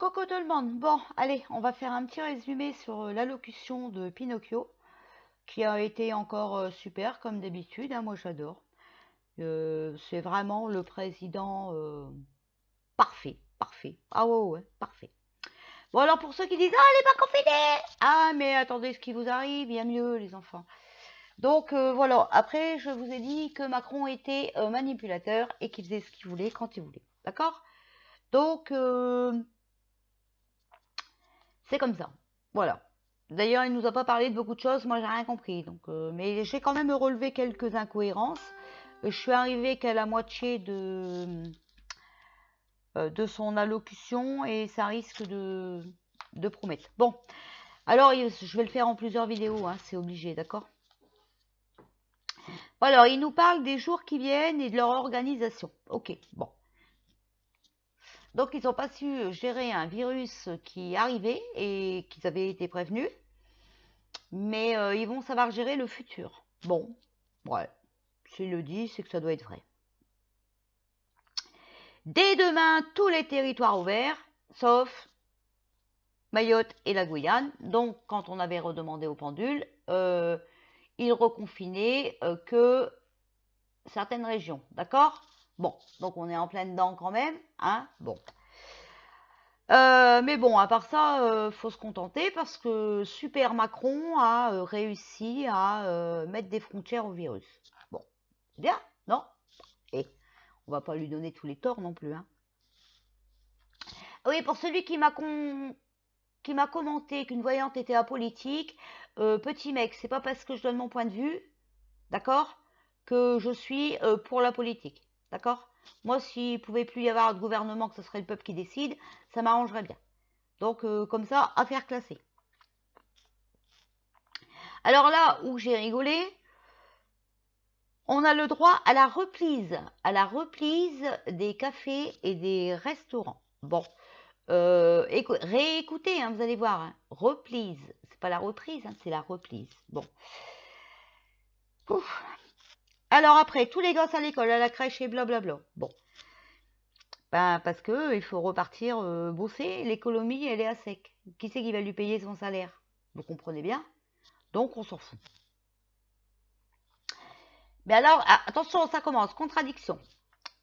Coucou tout le monde. Bon, allez, on va faire un petit résumé sur l'allocution de Pinocchio, qui a été encore super comme d'habitude, hein, moi j'adore. C'est vraiment le président parfait, parfait. Ah ouais, ouais, parfait. Bon alors pour ceux qui disent ah elle est pas confinée, ah mais attendez ce qui vous arrive, il y a mieux les enfants. Donc voilà. Après je vous ai dit que Macron était manipulateur et qu'il faisait ce qu'il voulait quand il voulait, d'accord? Donc c'est comme ça. Voilà. D'ailleurs, il nous a pas parlé de beaucoup de choses, moi j'ai rien compris. Donc, mais j'ai quand même relevé quelques incohérences. Je suis arrivée qu'à la moitié de son allocution et ça risque de promettre. Bon, alors je vais le faire en plusieurs vidéos, hein, c'est obligé, d'accord? Bon, alors, il nous parle des jours qui viennent et de leur organisation. Ok, bon. Donc, ils n'ont pas su gérer un virus qui arrivait et qu'ils avaient été prévenus. Mais ils vont savoir gérer le futur. Bon, ouais, s'il le dit, c'est que ça doit être vrai. Dès demain, tous les territoires ouverts, sauf Mayotte et la Guyane. Donc, quand on avait redemandé au pendule, ils reconfinaient que certaines régions, d'accord? Bon, donc on est en plein dedans quand même, hein? Bon. Mais bon, à part ça, faut se contenter parce que Super Macron a réussi à mettre des frontières au virus. Bon, bien, non? Et on va pas lui donner tous les torts non plus, hein. Oui, pour celui qui m'a commenté qu'une voyante était apolitique, petit mec, c'est pas parce que je donne mon point de vue, d'accord, que je suis pour la politique, d'accord? Moi, s'il pouvait plus y avoir de gouvernement, que ce serait le peuple qui décide, ça m'arrangerait bien. Donc, comme ça, affaire classée. Alors là où j'ai rigolé, on a le droit à la reprise des cafés et des restaurants. Bon, réécoutez, hein, vous allez voir, hein. Reprise, c'est pas la reprise, hein, c'est la reprise. Bon. Ouf. Alors après, tous les gosses à l'école, à la crèche et blablabla. Bon, ben parce que il faut repartir bosser, l'économie elle est à sec. Qui c'est qui va lui payer son salaire? Vous comprenez bien? Donc on s'en fout. Mais alors, attention, ça commence, contradiction.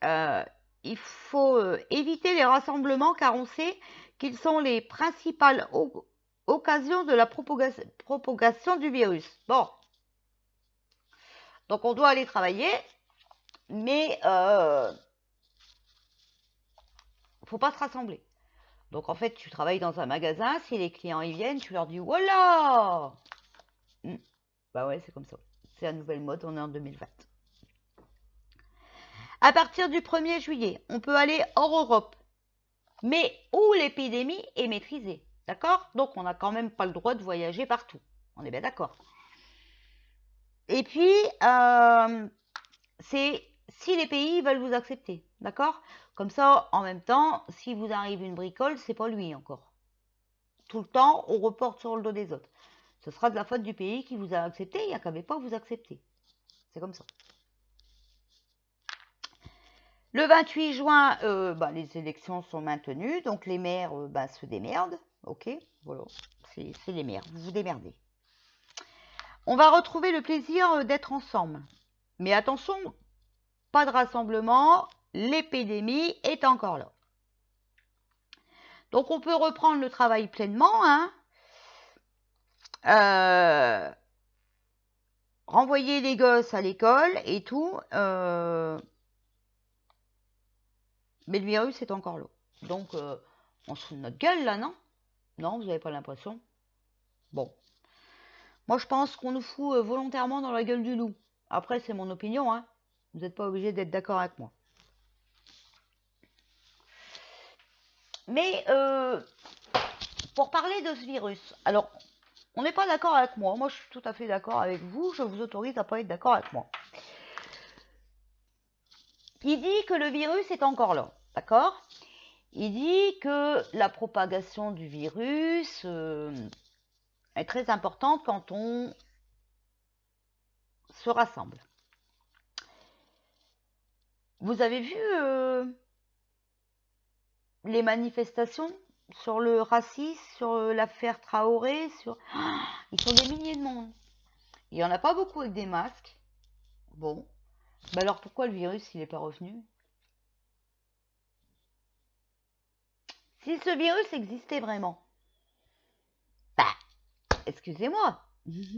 Euh, il faut éviter les rassemblements car on sait qu'ils sont les principales occasions de la propagation du virus. Bon, donc on doit aller travailler, mais faut pas se rassembler. Donc en fait, tu travailles dans un magasin, si les clients y viennent, tu leur dis voilà. Bah ouais, c'est comme ça. C'est la nouvelle mode, on est en 2020. À partir du 1er juillet, on peut aller hors Europe, mais où l'épidémie est maîtrisée. D'accord? Donc on n'a quand même pas le droit de voyager partout. On est bien d'accord. Et puis, c'est si les pays veulent vous accepter. D'accord? Comme ça, en même temps, si vous arrive une bricole, c'est pas lui encore. Tout le temps, on reporte sur le dos des autres. Ce sera de la faute du pays qui vous a accepté, il n'y a qu'à pas vous accepter. C'est comme ça. Le 28 juin, les élections sont maintenues, donc les maires se démerdent. Ok, voilà, c'est les maires, vous vous démerdez. On va retrouver le plaisir d'être ensemble. Mais attention, pas de rassemblement, l'épidémie est encore là. Donc on peut reprendre le travail pleinement, hein. Renvoyer les gosses à l'école et tout, mais le virus est encore là. Donc on se fout de notre gueule là, non? Non, vous n'avez pas l'impression? Bon. Moi je pense qu'on nous fout volontairement dans la gueule du loup. Après c'est mon opinion, hein. Vous n'êtes pas obligé d'être d'accord avec moi. Mais pour parler de ce virus, alors on n'est pas d'accord avec moi. Moi je suis tout à fait d'accord avec vous. Je vous autorise à pas être d'accord avec moi. Il dit que le virus est encore là, d'accord? Il dit que la propagation du virus est très importante quand on se rassemble. Vous avez vu les manifestations sur le racisme, sur l'affaire Traoré, sur... Ils sont des milliers de monde. Il n'y en a pas beaucoup avec des masques. Bon. Bah alors pourquoi le virus, il n'est pas revenu? Si ce virus existait vraiment, bah, excusez-moi,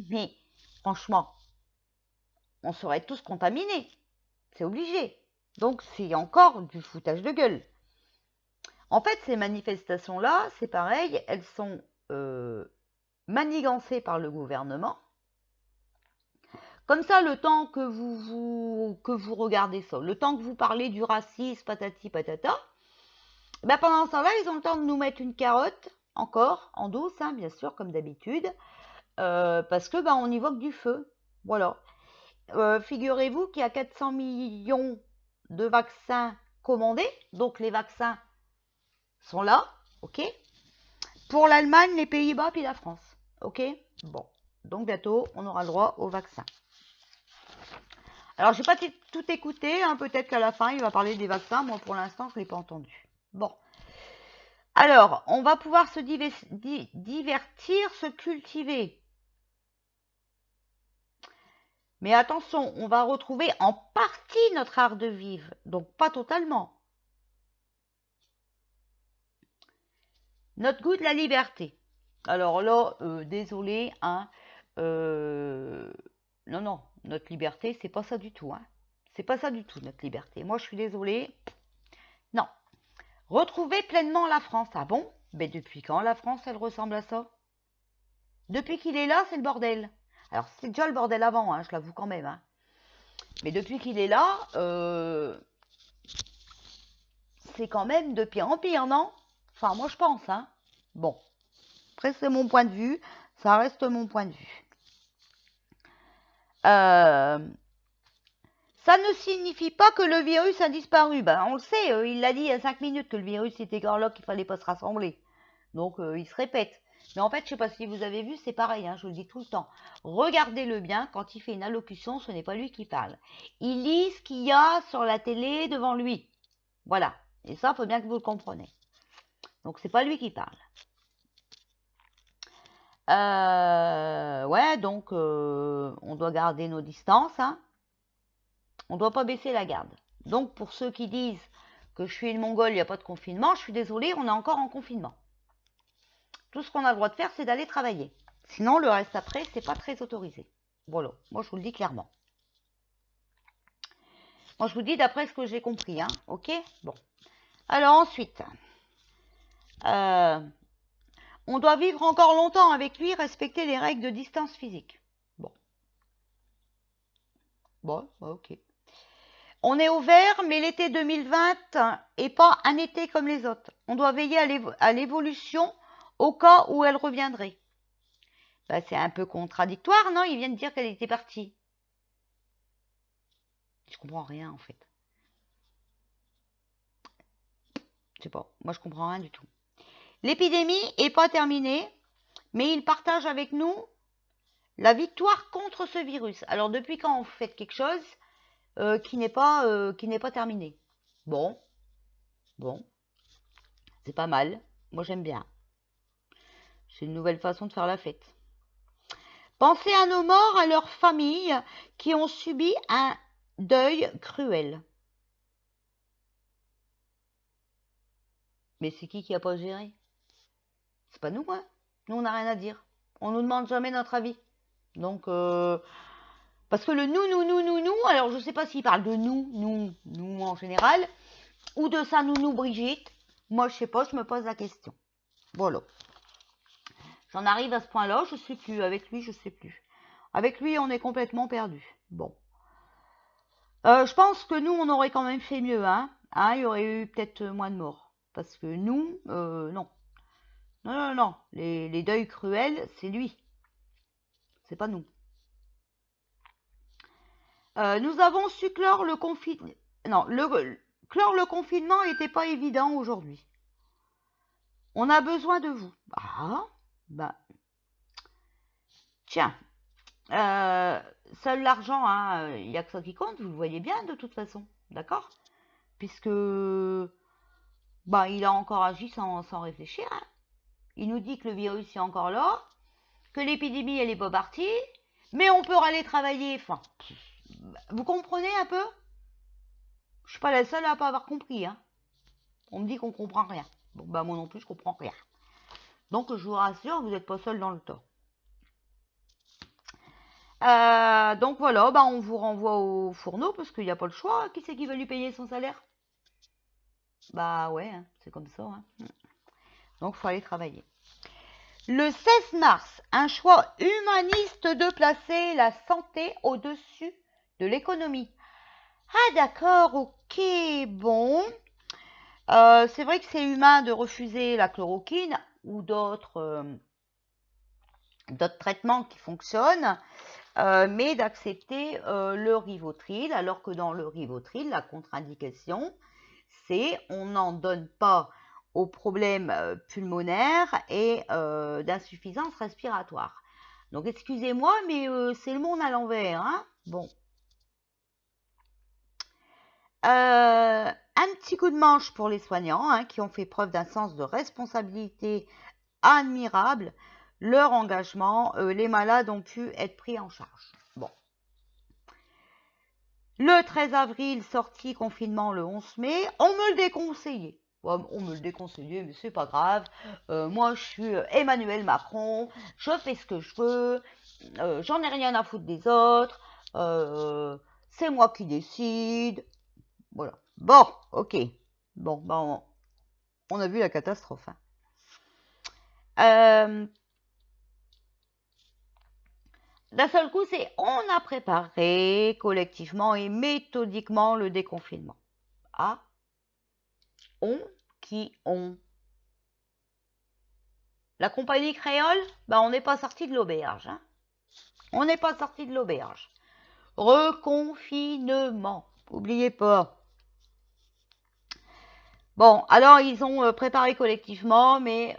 mais franchement, on serait tous contaminés. C'est obligé. Donc c'est encore du foutage de gueule. En fait, ces manifestations-là, c'est pareil, elles sont manigancées par le gouvernement. Comme ça, le temps que vous regardez ça, le temps que vous parlez du racisme, patati patata, ben pendant ce temps-là, ils ont le temps de nous mettre une carotte, encore, en douce, hein, bien sûr, comme d'habitude, parce que ben, on y voit que du feu. Voilà. Figurez-vous qu'il y a 400 millions de vaccins commandés, donc les vaccins sont là, ok? Pour l'Allemagne, les Pays-Bas, puis la France, ok? Bon, donc bientôt, on aura le droit au vaccin. Alors, j'ai pas tout écouté, hein, peut-être qu'à la fin, il va parler des vaccins. Moi, pour l'instant, je ne l'ai pas entendu. Bon. Alors, on va pouvoir se divertir, se cultiver. Mais attention, on va retrouver en partie notre art de vivre, donc pas totalement. Notre goût de la liberté. Alors là, désolé, hein. Non, non, notre liberté, c'est pas ça du tout, hein. C'est pas ça du tout, notre liberté. Moi, je suis désolée. Non. Retrouver pleinement la France. Ah bon? Mais depuis quand la France, elle ressemble à ça? Depuis qu'il est là, c'est le bordel. Alors, c'est déjà le bordel avant, hein, je l'avoue quand même. Hein. Mais depuis qu'il est là, c'est quand même de pire en pire, non? Enfin, moi, je pense. Hein. Bon, après, c'est mon point de vue. Ça reste mon point de vue. Ça ne signifie pas que le virus a disparu. Ben, on le sait, il l'a dit il y a 5 minutes que le virus était là, qu'il fallait pas se rassembler. Donc, il se répète. Mais en fait, je ne sais pas si vous avez vu, c'est pareil, hein, je le dis tout le temps. Regardez-le bien, quand il fait une allocution, ce n'est pas lui qui parle. Il lit ce qu'il y a sur la télé devant lui. Voilà. Et ça, il faut bien que vous le compreniez. Donc, c'est pas lui qui parle. Ouais, donc, on doit garder nos distances. Hein. On ne doit pas baisser la garde. Donc, pour ceux qui disent que je suis une Mongole, il n'y a pas de confinement, je suis désolée, on est encore en confinement. Tout ce qu'on a le droit de faire, c'est d'aller travailler. Sinon, le reste après, c'est pas très autorisé. Voilà, moi je vous le dis clairement. Moi je vous dis d'après ce que j'ai compris, hein. Ok? Bon. Alors ensuite, on doit vivre encore longtemps avec lui, respecter les règles de distance physique. Bon. Bon, ok. On est au vert, mais l'été 2020 est pas un été comme les autres. On doit veiller à l'évolution au cas où elle reviendrait. Ben, c'est un peu contradictoire, non? Ils viennent dire qu'elle était partie. Je comprends rien en fait. Je sais pas, moi je comprends rien du tout. L'épidémie est pas terminée, mais il partage avec nous la victoire contre ce virus. Alors depuis quand on fait quelque chose qui n'est pas terminé? Bon, c'est pas mal. Moi j'aime bien. C'est une nouvelle façon de faire la fête. Pensez à nos morts, à leurs familles qui ont subi un deuil cruel. Mais c'est qui a pas géré? C'est pas nous, hein. Nous, on n'a rien à dire. On nous demande jamais notre avis. Donc, parce que le nous, alors je sais pas s'il parle de nous en général, ou de sa nounou Brigitte. Moi, je sais pas, je me pose la question. Voilà. J'en arrive à ce point-là, je sais plus. Avec lui, je sais plus. Avec lui, on est complètement perdu. Bon. Je pense que nous, on aurait quand même fait mieux, hein. Il y aurait eu peut-être moins de morts. Parce que nous, non. Non. Les deuils cruels, c'est lui. C'est pas nous. Nous avons su clore le confinement. Non, clore le confinement n'était pas évident aujourd'hui. On a besoin de vous. Ah, bah. Tiens, seul l'argent, hein, il n'y a que ça qui compte, vous le voyez bien de toute façon. D'accord? Puisque bah, il a encore agi sans réfléchir, hein. Il nous dit que le virus est encore là, que l'épidémie, elle est pas partie, mais on peut aller travailler. Enfin, vous comprenez un peu? Je suis pas la seule à pas avoir compris, hein. On me dit qu'on comprend rien. Bon, bah, moi non plus, je comprends rien. Donc, je vous rassure, vous n'êtes pas seul dans le tort. Donc voilà, bah, on vous renvoie au fourneau parce qu'il n'y a pas le choix. Qui c'est qui va lui payer son salaire? Bah ouais, hein, c'est comme ça, hein. Donc, il faut aller travailler. Le 16 mars, un choix humaniste de placer la santé au-dessus de l'économie. Ah d'accord, ok, bon. C'est vrai que c'est humain de refuser la chloroquine ou d'autres traitements qui fonctionnent, mais d'accepter le Rivotril, alors que dans le Rivotril, la contre-indication, c'est on n'en donne pas aux problèmes pulmonaires et d'insuffisance respiratoire. Donc excusez-moi, mais c'est le monde à l'envers, hein. Bon. Un petit coup de manche pour les soignants, hein, qui ont fait preuve d'un sens de responsabilité admirable. Leur engagement, les malades ont pu être pris en charge. Bon. Le 13 avril, sorti confinement le 11 mai, on me le déconseillait. Ouais, on me le déconseillait, mais c'est pas grave. Moi, je suis Emmanuel Macron, je fais ce que je veux, j'en ai rien à foutre des autres, c'est moi qui décide. Voilà. Bon, ok. Bon, ben, on a vu la catastrophe, hein. D'un seul coup, c'est on a préparé collectivement et méthodiquement le déconfinement. Ah, on qui on? La compagnie créole? Ben, on n'est pas sorti de l'auberge, hein. On n'est pas sorti de l'auberge. Reconfinement. N'oubliez pas. Bon, alors ils ont préparé collectivement, mais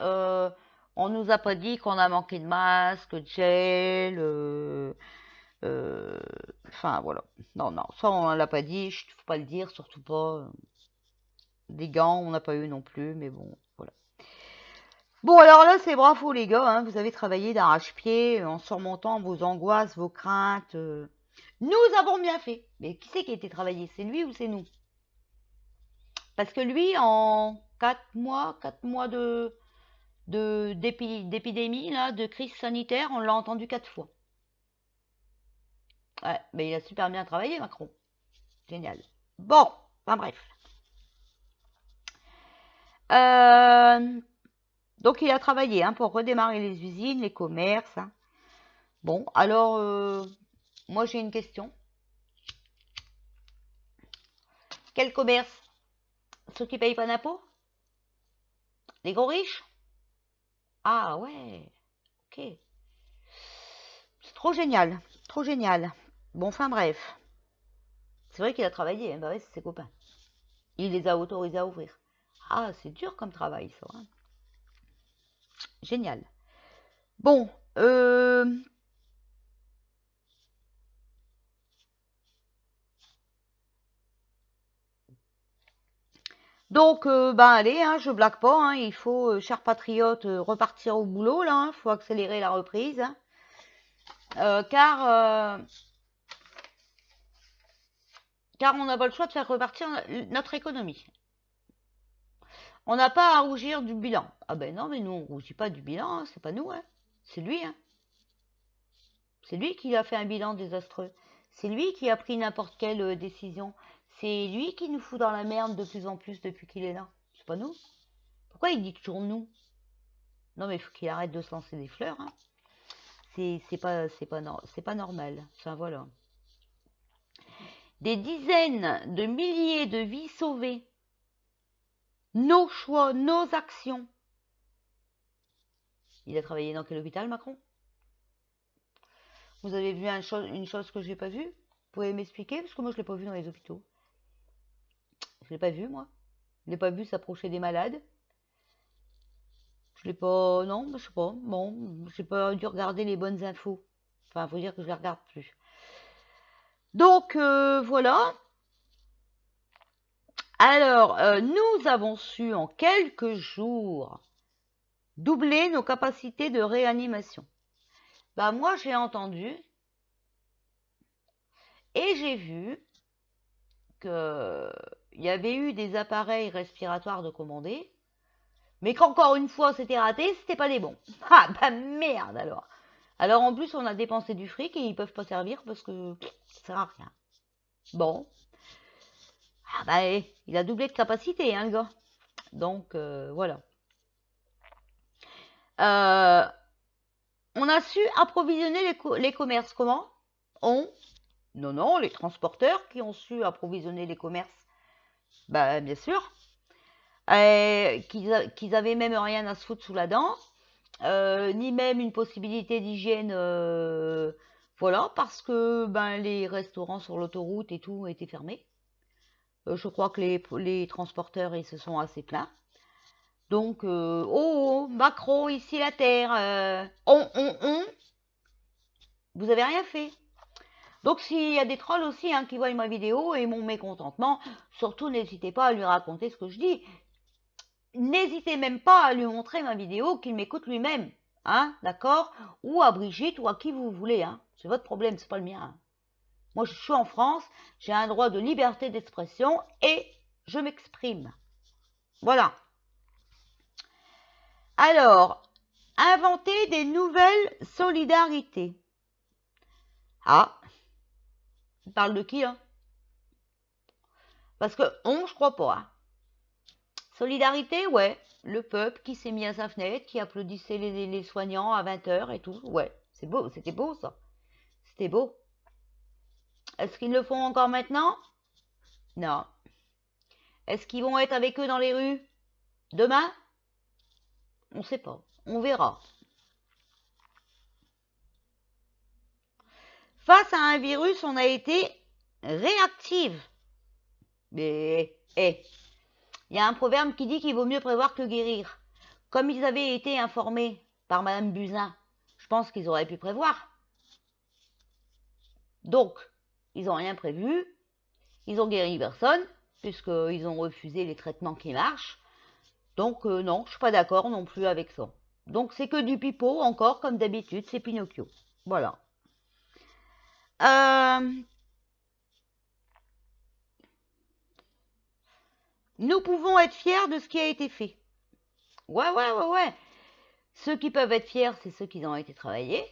on nous a pas dit qu'on a manqué de masques, de gel, enfin voilà. Non, non, ça on l'a pas dit, faut pas le dire, surtout pas. Des gants, on n'a pas eu non plus, mais bon, voilà. Bon, alors là, c'est bravo les gars, hein, vous avez travaillé d'arrache-pied en surmontant vos angoisses, vos craintes. Nous avons bien fait. Mais qui c'est qui a été travaillé? C'est lui ou c'est nous? Parce que lui, en 4 mois d'épidémie, là, de crise sanitaire, on l'a entendu 4 fois. Ouais, mais il a super bien travaillé, Macron. Génial. Bon, enfin bref. Donc il a travaillé, hein, pour redémarrer les usines, les commerces, hein. Bon, alors, moi j'ai une question. Quel commerce? Ceux qui payent pas d'impôts? Les gros riches? Ah ouais, ok. C'est trop génial, trop génial. Bon, enfin bref. C'est vrai qu'il a travaillé, hein, bah ouais, c'est ses copains. Il les a autorisés à ouvrir. Ah, c'est dur comme travail, ça, hein. Génial. Bon, donc, ben allez, hein, je blague pas, hein, il faut, chers patriotes, repartir au boulot, là, hein, faut accélérer la reprise, hein. Car on n'a pas le choix de faire repartir notre économie. On n'a pas à rougir du bilan. Ah ben non, mais nous, on rougit pas du bilan, hein, c'est pas nous, hein. C'est lui, hein. C'est lui qui a fait un bilan désastreux. C'est lui qui a pris n'importe quelle décision. C'est lui qui nous fout dans la merde de plus en plus depuis qu'il est là. C'est pas nous. Pourquoi il dit toujours nous? Non, mais il faut qu'il arrête de se lancer des fleurs, hein. C'est pas normal. Enfin voilà. Des dizaines de milliers de vies sauvées. Nos choix, nos actions. Il a travaillé dans quel hôpital, Macron? Vous avez vu une chose que j'ai pas vue? Vous pouvez m'expliquer? Parce que moi, je l'ai pas vu dans les hôpitaux. Je l'ai pas vu, moi. Je l'ai pas vu s'approcher des malades. Je l'ai pas... Non, je sais pas. Bon, j'ai pas dû regarder les bonnes infos. Enfin, faut dire que je les regarde plus. Donc, voilà. Alors, nous avons su en quelques jours doubler nos capacités de réanimation. Bah, moi, j'ai entendu et j'ai vu qu'il y avait eu des appareils respiratoires de commandés, mais qu'encore une fois, c'était raté, c'était pas des bons. Ah, bah merde alors. Alors en plus, on a dépensé du fric et ils peuvent pas servir parce que ça sert à rien. Bon. Ah bah, il a doublé de capacité, hein, le gars. Donc, voilà. Euh, on a su approvisionner les commerces. Comment? On? Non, les transporteurs qui ont su approvisionner les commerces. Bah, bien sûr. Qu'ils avaient même rien à se foutre sous la dent. Ni même une possibilité d'hygiène. Voilà, parce que ben, les restaurants sur l'autoroute et tout étaient fermés. Je crois que les transporteurs, ils se sont assez plaints. Donc, oh, Macron, ici la terre, vous avez rien fait. Donc, s'il y a des trolls aussi hein, qui voient ma vidéo et mon mécontentement, surtout n'hésitez pas à lui raconter ce que je dis. N'hésitez même pas à lui montrer ma vidéo, qu'il m'écoute lui-même, hein, d'accord? Ou à Brigitte ou à qui vous voulez, hein. C'est votre problème, c'est pas le mien. Hein. Moi, je suis en France, j'ai un droit de liberté d'expression et je m'exprime. Voilà. Alors, inventer des nouvelles solidarités. Ah, il parle de qui, hein? Parce que je crois pas. Hein. Solidarité, ouais. Le peuple qui s'est mis à sa fenêtre, qui applaudissait les soignants à 20h et tout. Ouais, c'est beau, c'était beau ça. C'était beau. Est-ce qu'ils le font encore maintenant? Non. Est-ce qu'ils vont être avec eux dans les rues? Demain? On ne sait pas. On verra. Face à un virus, on a été réactive. Mais, il y a un proverbe qui dit qu'il vaut mieux prévoir que guérir. Comme ils avaient été informés par Madame Buzyn, je pense qu'ils auraient pu prévoir. Donc, ils n'ont rien prévu, ils ont guéri personne, puisqu'ils ont refusé les traitements qui marchent. Donc, non, je ne suis pas d'accord non plus avec ça. Donc, c'est que du pipeau, encore, comme d'habitude, c'est Pinocchio. Voilà. Nous pouvons être fiers de ce qui a été fait. Ouais. Ceux qui peuvent être fiers, c'est ceux qui ont été travaillés.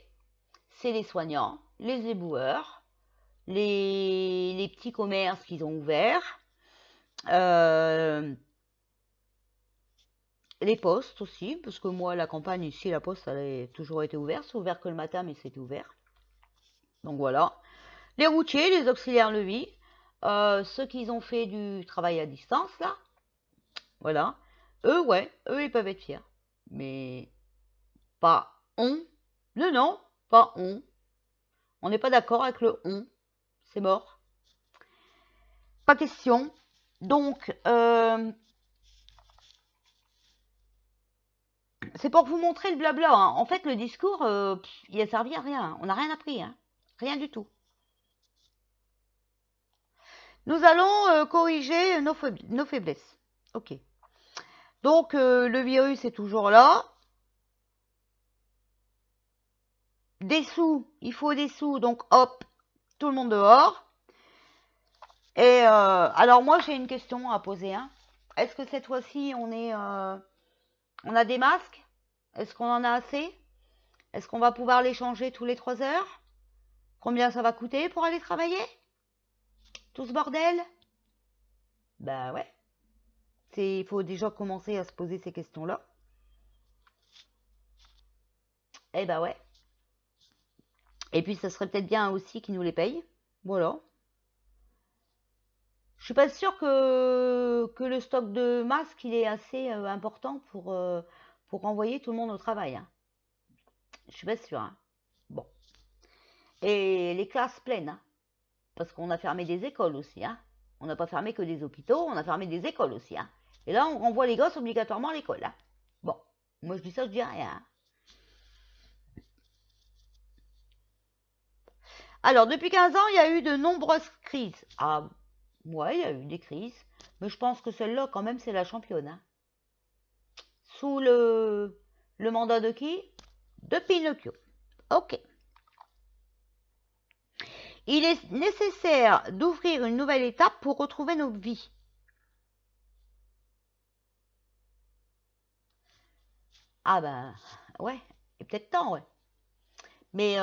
C'est les soignants, les éboueurs, les petits commerces qu'ils ont ouverts, les postes aussi, parce que moi, la campagne ici, la poste, elle a toujours été ouverte. C'est ouvert que le matin, mais c'était ouvert. Donc voilà. Les routiers, les auxiliaires de vie, ceux qui ont fait du travail à distance, là, voilà. Eux, ils peuvent être fiers. Mais pas on. Non, pas on. On n'est pas d'accord avec le on. C'est mort. Pas question. Donc, c'est pour vous montrer le blabla. Hein. En fait, le discours, il a servi à rien. On n'a rien appris. Hein. Rien du tout. Nous allons corriger nos faiblesses. Ok. Donc, le virus est toujours là. Des sous, il faut des sous. Donc, hop, tout le monde dehors. Et alors, moi, j'ai une question à poser. Hein. Est-ce que cette fois-ci, on a des masques? Est-ce qu'on en a assez? Est-ce qu'on va pouvoir les changer tous les 3 heures? Combien ça va coûter pour aller travailler? Tout ce bordel? Bah ouais. Il faut déjà commencer à se poser ces questions-là. Eh bah ouais. Et puis ça serait peut-être bien aussi qu'ils nous les payent. Voilà. Je suis pas sûre que le stock de masques il est assez important pour envoyer tout le monde au travail. Hein. Je suis pas sûre. Hein. Bon. Et les classes pleines. Hein. Parce qu'on a fermé des écoles aussi. Hein. On n'a pas fermé que des hôpitaux, on a fermé des écoles aussi. Hein. Et là, on renvoie les gosses obligatoirement à l'école. Hein. Bon, moi je dis ça, je dis rien. Hein. Alors, depuis 15 ans, il y a eu de nombreuses crises. Ah, ouais, il y a eu des crises. Mais je pense que celle-là, quand même, c'est la championne, hein. Sous le mandat de qui? De Pinocchio. Ok. Il est nécessaire d'ouvrir une nouvelle étape pour retrouver nos vies. Ah ben, ouais, et peut-être temps, ouais. Mais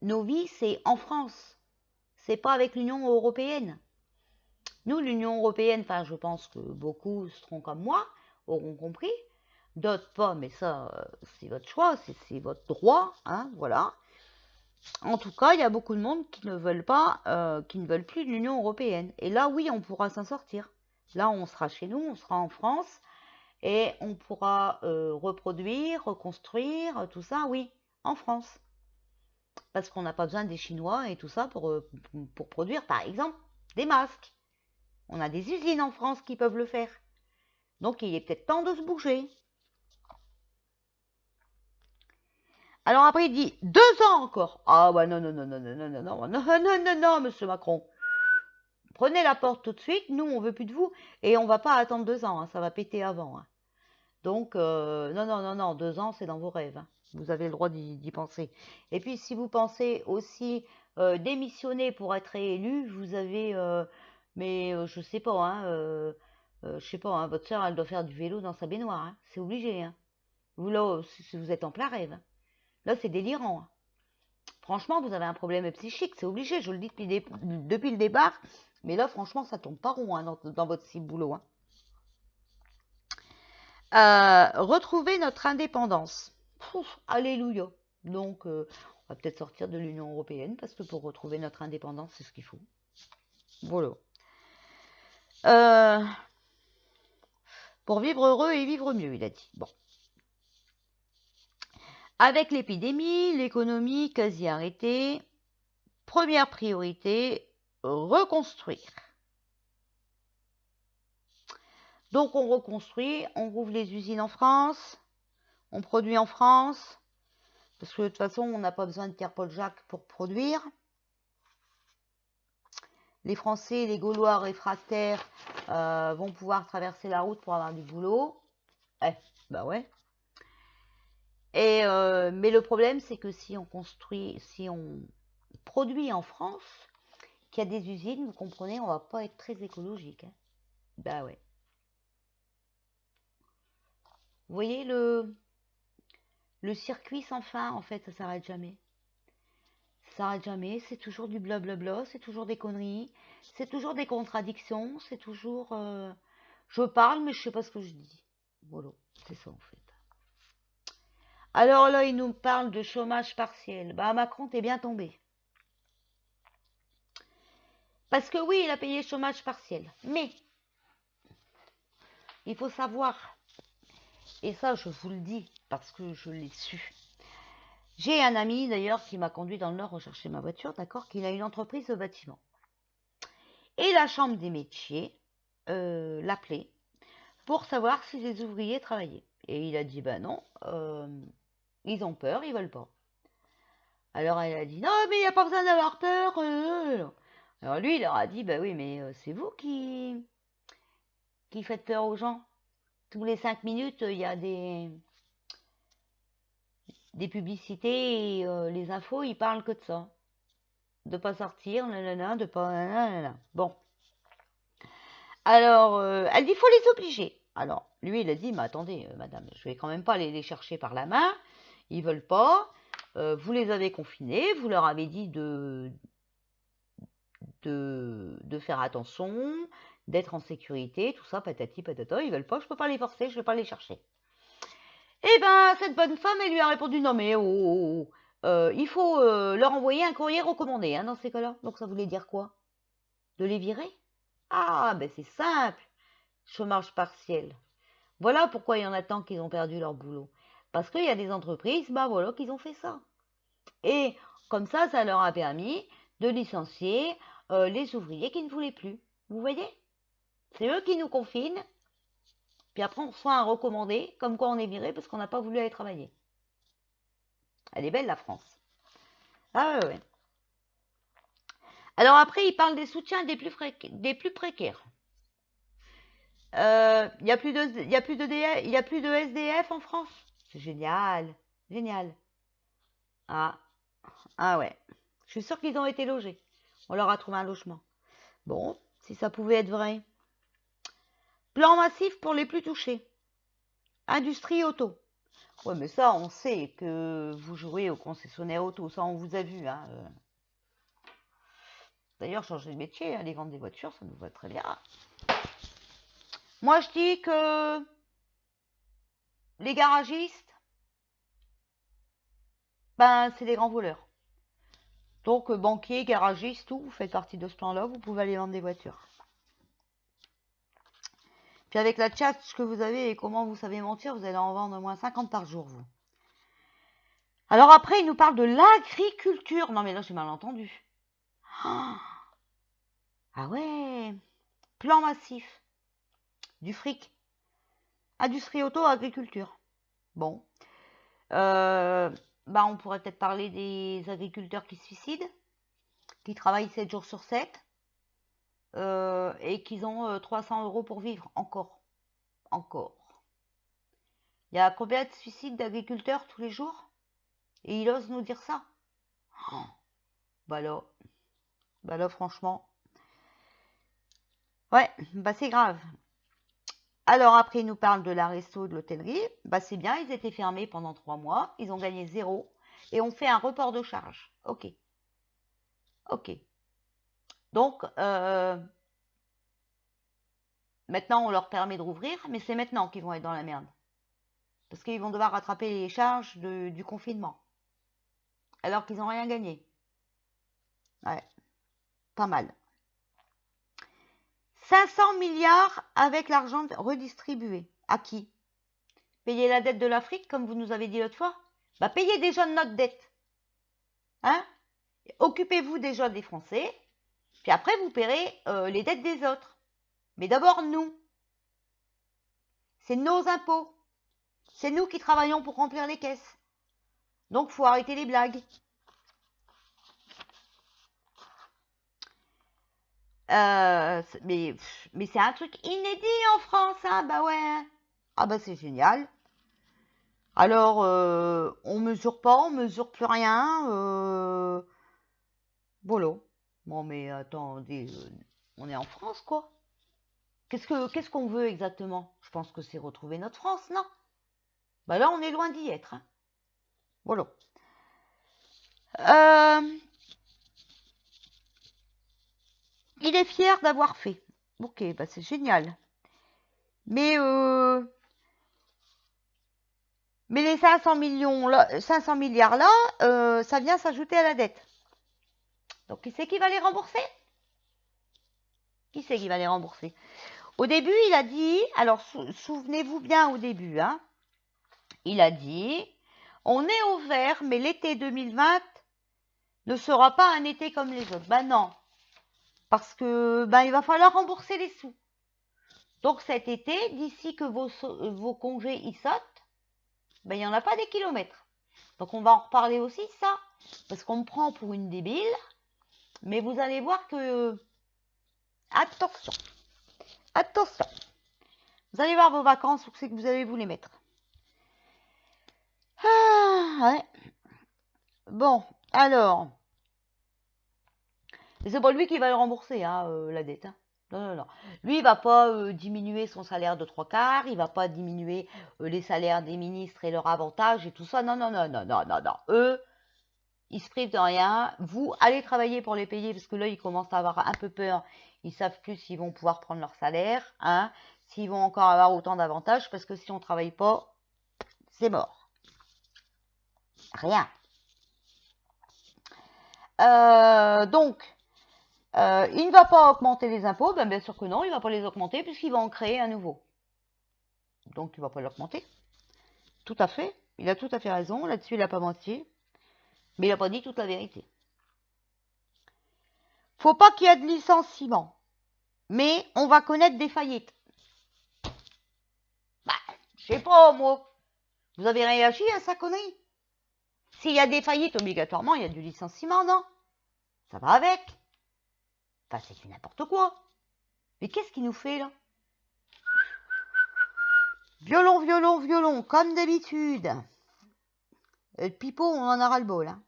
nos vies, c'est en France. C'est pas avec l'Union européenne. Nous, l'Union européenne, enfin, je pense que beaucoup seront comme moi, auront compris. D'autres pas, mais ça, c'est votre choix, c'est votre droit, hein, voilà. En tout cas, il y a beaucoup de monde qui ne veulent pas, qui ne veulent plus de l'Union européenne. Et là, oui, on pourra s'en sortir. Là, on sera chez nous, on sera en France, et on pourra reproduire, reconstruire, tout ça, oui, en France. Parce qu'on n'a pas besoin des Chinois et tout ça pour produire, par exemple, des masques. On a des usines en France qui peuvent le faire. Donc, il est peut-être temps de se bouger. Alors après, il dit 2 ans encore. Ah bah non, non, non, non, non, non, non, non, non, non, non, non, monsieur Macron. Prenez la porte tout de suite, nous on veut plus de vous. Et on va pas attendre 2 ans, hein, ça va péter avant, hein. Donc, non, non, non, non, 2 ans, c'est dans vos rêves, hein. Vous avez le droit d'y penser. Et puis, si vous pensez aussi démissionner pour être réélu, vous avez, mais je sais pas, hein, je sais pas, hein, votre soeur, elle doit faire du vélo dans sa baignoire, hein, c'est obligé, hein. Vous là, vous êtes en plein rêve, hein. Là, c'est délirant, hein. Franchement, vous avez un problème psychique, c'est obligé, je le dis depuis le départ. Mais là, franchement, ça tombe pas rond, hein, dans votre ciboulot, hein. Retrouver notre indépendance. Pouf, alléluia. Donc, on va peut-être sortir de l'Union européenne parce que pour retrouver notre indépendance, c'est ce qu'il faut. Voilà. Euh, pour vivre heureux et vivre mieux, il a dit. Bon. Avec l'épidémie, l'économie quasi arrêtée, première priorité, reconstruire. Donc on reconstruit, on rouvre les usines en France, on produit en France, parce que de toute façon on n'a pas besoin de Pierre-Paul Jacques pour produire. Les Français, les Gaulois réfractaires vont pouvoir traverser la route pour avoir du boulot. Bah ouais. Et, mais le problème c'est que si on produit en France, qu'il y a des usines, vous comprenez, on va pas être très écologique, hein. Bah ouais. Vous voyez le circuit sans fin, en fait, ça s'arrête jamais. Ça s'arrête jamais, c'est toujours du blablabla, c'est toujours des conneries, c'est toujours des contradictions, c'est toujours... je parle, mais je sais pas ce que je dis. Voilà, c'est ça en fait. Alors là, il nous parle de chômage partiel. Bah Macron, t'es bien tombé. Parce que oui, il a payé chômage partiel. Mais, il faut savoir, et ça je vous le dis, parce que je l'ai su. J'ai un ami d'ailleurs qui m'a conduit dans le Nord rechercher ma voiture, d'accord, qu'il a une entreprise de bâtiment. Et la chambre des métiers l'appelait pour savoir si les ouvriers travaillaient. Et il a dit, ben non, ils ont peur, ils veulent pas. Alors elle a dit, non, mais il n'y a pas besoin d'avoir peur. Alors lui, il leur a dit, ben oui, mais c'est vous qui faites peur aux gens. Tous les 5 minutes, il y a des publicités et les infos, ils parlent que de ça. De pas sortir, nanana, de pas... Nanana. Bon. Alors, elle dit, il faut les obliger. Alors, lui, il a dit, mais attendez, madame, je vais quand même pas les chercher par la main. Ils veulent pas. Vous les avez confinés. Vous leur avez dit de faire attention, d'être en sécurité, tout ça, patati patata. Ils veulent pas. Je peux pas les forcer. Je vais pas les chercher. Eh ben, cette bonne femme, elle lui a répondu, non mais il faut leur envoyer un courrier recommandé, hein, dans ces cas-là. Donc ça voulait dire quoi? De les virer? Ah, ben c'est simple. Chômage partiel. Voilà pourquoi il y en a tant qui ont perdu leur boulot. Parce qu'il y a des entreprises, bah voilà, qui ont fait ça. Et comme ça leur a permis de licencier les ouvriers qui ne voulaient plus. Vous voyez? C'est eux qui nous confinent. Puis après, on reçoit un recommandé, comme quoi on est viré parce qu'on n'a pas voulu aller travailler. Elle est belle, la France. Ah ouais, ouais. Alors après, il parle des soutiens des plus précaires. Il n'y a plus de, il y a plus de DF, il y a plus de SDF en France. C'est génial, génial. Ah, ah ouais. Je suis sûre qu'ils ont été logés. On leur a trouvé un logement. Bon, si ça pouvait être vrai. Plan massif pour les plus touchés. Industrie auto. Ouais, mais ça, on sait que vous jouez au concessionnaire auto. Ça, on vous a vu. Hein. D'ailleurs, changer de métier, aller vendre des voitures, ça nous va très bien. Moi, je dis que les garagistes, ben, c'est des grands voleurs. Donc, banquiers, garagistes, tout, vous faites partie de ce plan-là, vous pouvez aller vendre des voitures. Puis avec la chat que vous avez et comment vous savez mentir, vous allez en vendre au moins 50 par jour, vous. Alors après, il nous parle de l'agriculture. Non, mais là, j'ai mal entendu. Ah ouais, plan massif, du fric. Industrie auto, agriculture. Bon. Bah, on pourrait peut-être parler des agriculteurs qui se suicident, qui travaillent 7 jours sur 7 et qui ont 300 € pour vivre. Encore. Encore. Il y a combien de suicides d'agriculteurs tous les jours? Et il ose nous dire ça? Oh, bah là, franchement. Ouais, bah c'est grave. Alors après, il nous parle de la resto, de l'hôtellerie. Bah c'est bien, ils étaient fermés pendant 3 mois. Ils ont gagné 0. Et on fait un report de charge. Ok. Ok. Donc, maintenant, on leur permet de rouvrir, mais c'est maintenant qu'ils vont être dans la merde. Parce qu'ils vont devoir rattraper les charges du confinement. Alors qu'ils n'ont rien gagné. Ouais, pas mal. 500 milliards avec l'argent redistribué. À qui? Payer la dette de l'Afrique, comme vous nous avez dit l'autre fois? Bah, payez déjà de notre dette. Hein? Occupez-vous déjà des Français, puis après, vous paierez les dettes des autres. Mais d'abord, nous. C'est nos impôts. C'est nous qui travaillons pour remplir les caisses. Donc, faut arrêter les blagues. Mais c'est un truc inédit en France, hein, bah ouais. Ah bah c'est génial. Alors, on mesure pas, on mesure plus rien. Voilà. Bon, mais attendez, on est en France, quoi. Qu'est-ce qu'on veut exactement? Je pense que c'est retrouver notre France, non? Bah là, on est loin d'y être. Hein. Voilà. Il est fier d'avoir fait. Ok, bah c'est génial. Mais les 500 millions là, 500 milliards là, ça vient s'ajouter à la dette. Donc qui c'est qui va les rembourser? Qui c'est qui va les rembourser? Au début, il a dit, alors souvenez-vous bien au début, hein, il a dit, on est au vert, mais l'été 2020 ne sera pas un été comme les autres. Ben non, parce que ben il va falloir rembourser les sous. Donc cet été, d'ici que vos congés y sautent, ben il n'y en a pas des kilomètres. Donc on va en reparler aussi ça, parce qu'on me prend pour une débile, mais vous allez voir que attention, attention. Vous allez voir vos vacances, où c'est que vous allez vous les mettre. Ah, ouais. Bon, alors. Et c'est pas lui qui va le rembourser, hein, la dette. Hein. Non, non, non. Lui, il va pas diminuer son salaire de 3/4, il va pas diminuer les salaires des ministres et leurs avantages et tout ça. Non, non, non, non, non, non, non. Eux, ils se privent de rien. Vous, allez travailler pour les payer parce que là, ils commencent à avoir un peu peur. Ils savent plus s'ils vont pouvoir prendre leur salaire, hein, s'ils vont encore avoir autant d'avantages parce que si on travaille pas, c'est mort. Rien. Donc, il ne va pas augmenter les impôts, ben bien sûr que non, il ne va pas les augmenter puisqu'il va en créer un nouveau. Donc il ne va pas l'augmenter. Tout à fait. Il a tout à fait raison. Là-dessus, il n'a pas menti. Mais il n'a pas dit toute la vérité. Faut pas qu'il y ait de licenciement. Mais on va connaître des faillites. Bah, je sais pas, moi. Vous avez réagi à sa connerie? S'il y a des faillites, obligatoirement, il y a du licenciement, non? Ça va avec. Enfin, c'est n'importe quoi. Mais qu'est-ce qu'il nous fait, là? Violon, violon, violon, comme d'habitude. Pipo, on en a ras-le-bol. Hein.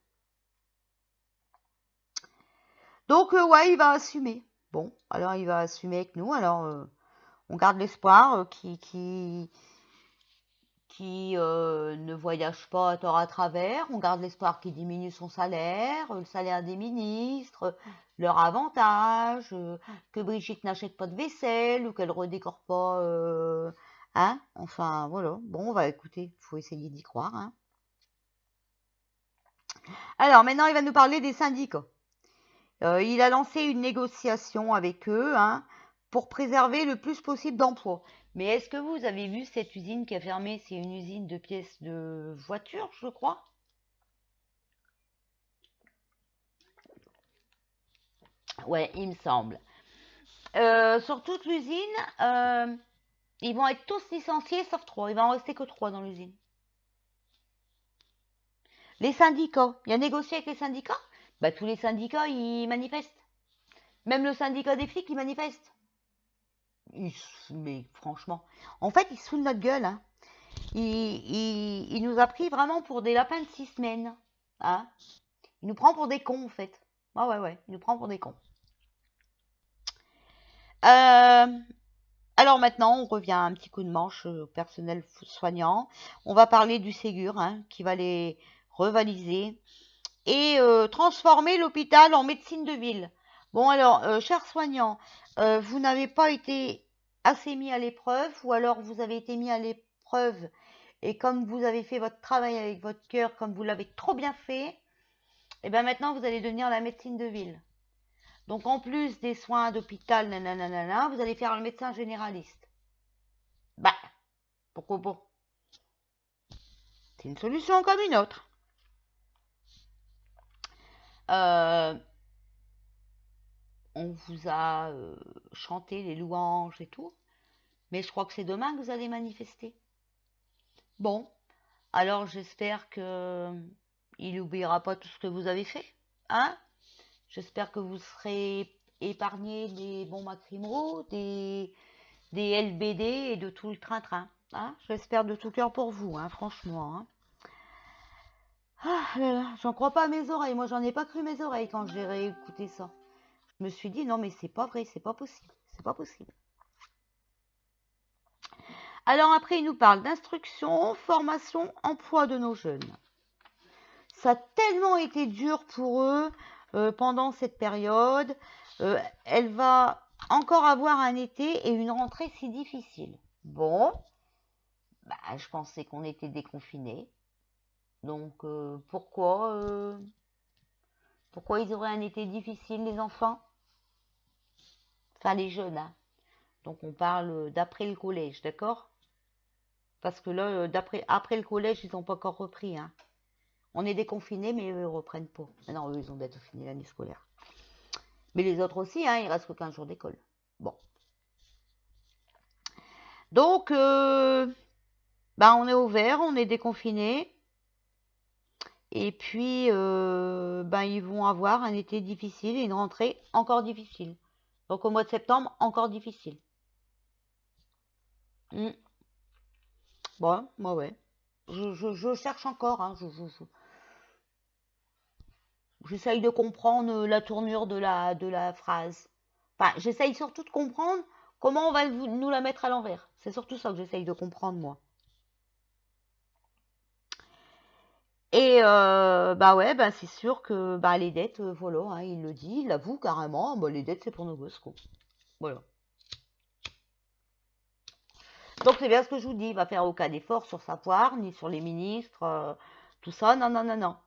Donc, ouais, il va assumer. Bon, alors il va assumer avec nous. Alors, on garde l'espoir qui ne voyage pas à tort à travers. On garde l'espoir qu'il diminue son salaire, le salaire des ministres, leur avantage, que Brigitte n'achète pas de vaisselle ou qu'elle redécore pas. Hein, enfin, voilà. Bon, on va écouter. Il faut essayer d'y croire. Hein. Alors, maintenant, il va nous parler des syndicats. Il a lancé une négociation avec eux hein, pour préserver le plus possible d'emplois. Mais est-ce que vous avez vu cette usine qui a fermé? C'est une usine de pièces de voitures, je crois. Ouais, il me semble. Sur toute l'usine, ils vont être tous licenciés sauf 3. Il va en rester que 3 dans l'usine. Les syndicats. Il a négocié avec les syndicats? Bah, tous les syndicats, ils manifestent. Même le syndicat des flics, il manifeste. Mais franchement, en fait, il se fout de notre gueule. Hein. Il nous a pris vraiment pour des lapins de 6 semaines. Hein. Il nous prend pour des cons, en fait. Ah ouais, il nous prend pour des cons. Alors maintenant, on revient à un petit coup de manche au personnel soignant. On va parler du Ségur, hein, qui va les revaliser et transformer l'hôpital en médecine de ville. Bon alors, chers soignants, vous n'avez pas été assez mis à l'épreuve, ou alors vous avez été mis à l'épreuve, et comme vous avez fait votre travail avec votre cœur, comme vous l'avez trop bien fait, et bien maintenant vous allez devenir la médecine de ville. Donc en plus des soins d'hôpital, nanana, vous allez faire le médecin généraliste. Bah, pourquoi pas? C'est une solution comme une autre. Euh, on vous a chanté les louanges et tout, mais je crois que c'est demain que vous allez manifester. Bon, alors j'espère que il n'oubliera pas tout ce que vous avez fait, hein? J'espère que vous serez épargnés des bombes lacrymaux, des LBD et de tout le train-train. Hein, j'espère de tout cœur pour vous, hein, franchement. Hein. Ah là là, j'en crois pas à mes oreilles. Moi, j'en ai pas cru mes oreilles quand j'ai réécouté ça. Je me suis dit, non, mais c'est pas vrai, c'est pas possible. C'est pas possible. Alors après, il nous parle d'instruction, formation, emploi de nos jeunes. Ça a tellement été dur pour eux pendant cette période. Elle va encore avoir un été et une rentrée si difficile. Bon, bah, je pensais qu'on était déconfinés. Donc pourquoi ils auraient un été difficile, les enfants? Enfin, les jeunes, hein. Donc on parle d'après le collège, d'accord? Parce que là, après le collège, ils n'ont pas encore repris. Hein. On est déconfinés, mais eux, ils reprennent pas. Mais non, eux, ils ont bientôt fini l'année scolaire. Mais les autres aussi, hein, il reste que 15 jours d'école. Bon. Donc, bah, on est ouvert, on est déconfiné. Et puis, bah, ils vont avoir un été difficile et une rentrée encore difficile. Donc, au mois de septembre, encore difficile. Mm. Bon, moi, ouais. Je cherche encore. Hein, j'essaye de comprendre la tournure de la phrase. Enfin, j'essaye surtout de comprendre comment on va nous la mettre à l'envers. C'est surtout ça que j'essaye de comprendre, moi. Et bah ouais, bah c'est sûr que bah les dettes, voilà, hein, il le dit, il l'avoue carrément, bah les dettes c'est pour nos gosses, quoi. Voilà. Donc c'est bien ce que je vous dis, il va faire aucun effort sur sa poire, ni sur les ministres, tout ça, non, non, non, non.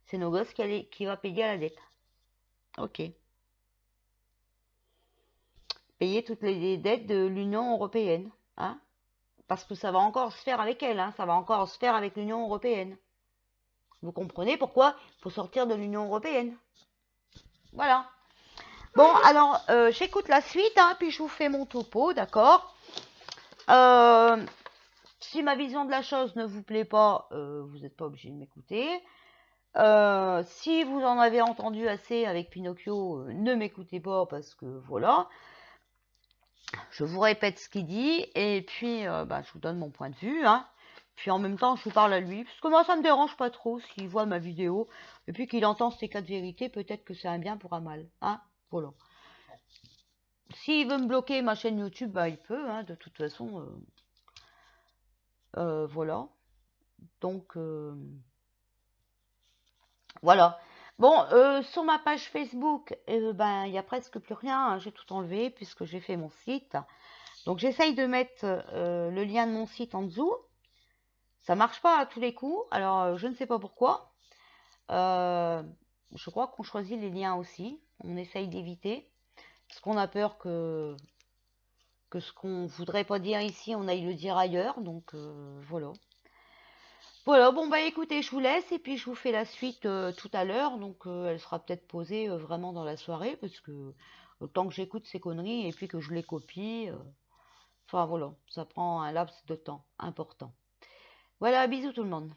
C'est nos gosses qui va payer la dette. Ok. Payer toutes les dettes de l'Union européenne, hein. Parce que ça va encore se faire avec elle, hein, ça va encore se faire avec l'Union européenne. Vous comprenez pourquoi il faut sortir de l'Union européenne. Voilà. Bon, alors, j'écoute la suite, hein, puis je vous fais mon topo, d'accord? Si ma vision de la chose ne vous plaît pas, vous n'êtes pas obligé de m'écouter. Si vous en avez entendu assez avec Pinocchio, ne m'écoutez pas parce que voilà. Je vous répète ce qu'il dit et puis bah, je vous donne mon point de vue, hein. Puis en même temps, je vous parle à lui, parce que moi, ça me dérange pas trop s'il voit ma vidéo et puis qu'il entend ces quatre vérités, peut-être que c'est un bien pour un mal, hein. Voilà. S'il veut me bloquer ma chaîne YouTube, bah il peut, hein, de toute façon. Voilà. Donc voilà. Bon, sur ma page Facebook, ben il y a presque plus rien, hein. J'ai tout enlevé puisque j'ai fait mon site. Donc j'essaye de mettre le lien de mon site en dessous. Ça marche pas à tous les coups, alors je ne sais pas pourquoi. Euh, je crois qu'on choisit les liens aussi. On essaye d'éviter. Parce qu'on a peur que ce qu'on voudrait pas dire ici, on aille le dire ailleurs. Donc voilà. Voilà, bon bah écoutez, je vous laisse et puis je vous fais la suite tout à l'heure. Donc elle sera peut-être posée vraiment dans la soirée parce que autant que j'écoute ces conneries et puis que je les copie. Enfin voilà, ça prend un laps de temps important. Voilà, bisous tout le monde.